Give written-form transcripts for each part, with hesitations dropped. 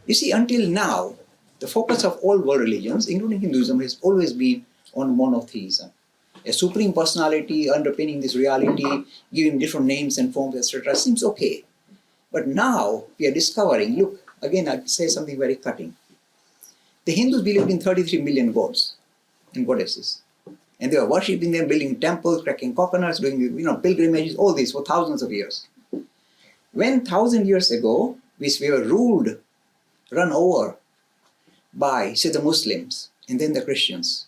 You see, until now, the focus of all world religions, including Hinduism, has always been on monotheism. A supreme personality underpinning this reality, giving different names and forms, etc., seems okay. But now we are discovering, look, again I say something very cutting. The Hindus believed in 33 million gods and goddesses. And they were worshipping them, building temples, cracking coconuts, doing pilgrimages, all this for thousands of years. When 1,000 years ago, we were run over by, say, the Muslims and then the Christians,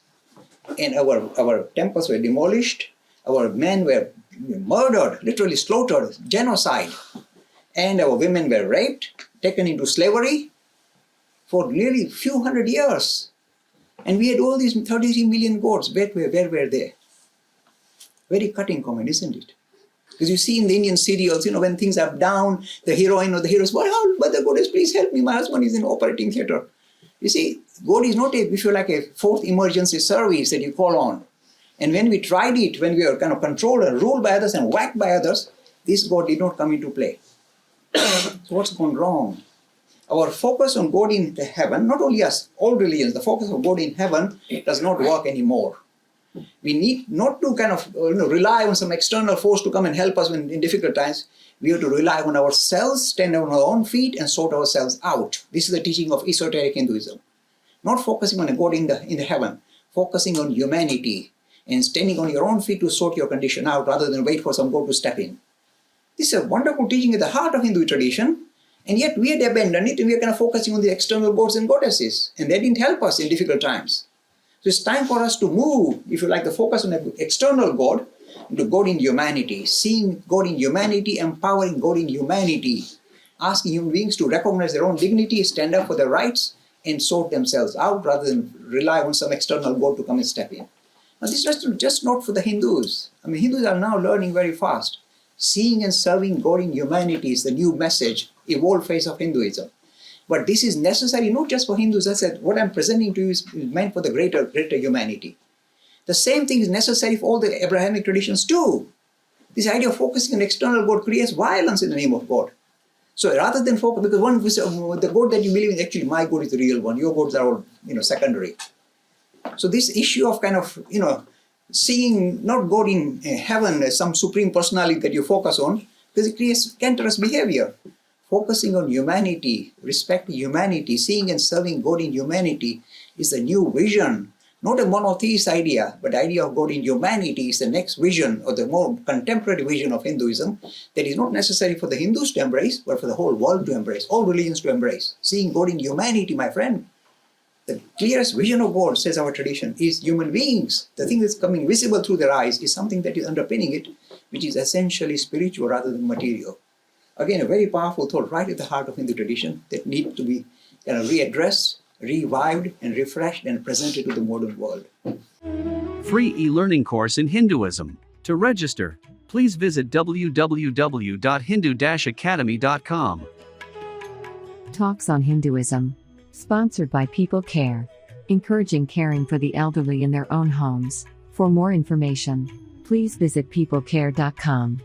and our temples were demolished, our men were murdered, literally slaughtered, genocide, and our women were raped, taken into slavery for nearly a few hundred years. And we had all these 33 million gods. Where were they? Very cutting comment, isn't it? Because you see in the Indian serials, when things are down, the heroine or the hero says, but the goddess, please help me, my husband is in operating theatre. You see, God is not a fourth emergency service that you call on. And when we tried it, when we were kind of controlled and ruled by others and whacked by others, this God did not come into play. So what's gone wrong? Our focus on God in the heaven, not only us, all religions, the focus of God in heaven does not work anymore. We need not to rely on some external force to come and help us in difficult times. We have to rely on ourselves, stand on our own feet and sort ourselves out. This is the teaching of esoteric Hinduism. Not focusing on a God in the heaven, focusing on humanity and standing on your own feet to sort your condition out rather than wait for some God to step in. This is a wonderful teaching at the heart of Hindu tradition, and yet we had abandoned it and we are kind of focusing on the external gods and goddesses, and they didn't help us in difficult times. So it's time for us to move, if you like, the focus on an external God into God in humanity, seeing God in humanity, empowering God in humanity, asking human beings to recognize their own dignity, stand up for their rights, and sort themselves out rather than rely on some external God to come and step in. Now this is just not for the Hindus. Hindus are now learning very fast. Seeing and serving God in humanity is the new message, evolved phase of Hinduism. But this is necessary not just for Hindus. I said, what I'm presenting to you is meant for the greater humanity. The same thing is necessary for all the Abrahamic traditions too. This idea of focusing on external God creates violence in the name of God. So rather than focus, because the God that you believe in, actually my God is the real one. Your gods are all secondary. So this issue of seeing not God in heaven as some supreme personality that you focus on, because it creates cancerous behavior. Focusing on humanity, respecting humanity, seeing and serving God in humanity is the new vision. Not a monotheist idea, but the idea of God in humanity is the next vision, or the more contemporary vision of Hinduism that is not necessary for the Hindus to embrace, but for the whole world to embrace, all religions to embrace. Seeing God in humanity, my friend. The clearest vision of God, says our tradition, is human beings. The thing that's coming visible through their eyes is something that is underpinning it, which is essentially spiritual rather than material. Again, a very powerful thought right at the heart of Hindu tradition that needs to be readdressed, revived, and refreshed and presented to the modern world. Free e-learning course in Hinduism. To register, please visit www.hindu-academy.com. Talks on Hinduism. Sponsored by People Care. Encouraging caring for the elderly in their own homes. For more information, please visit peoplecare.com.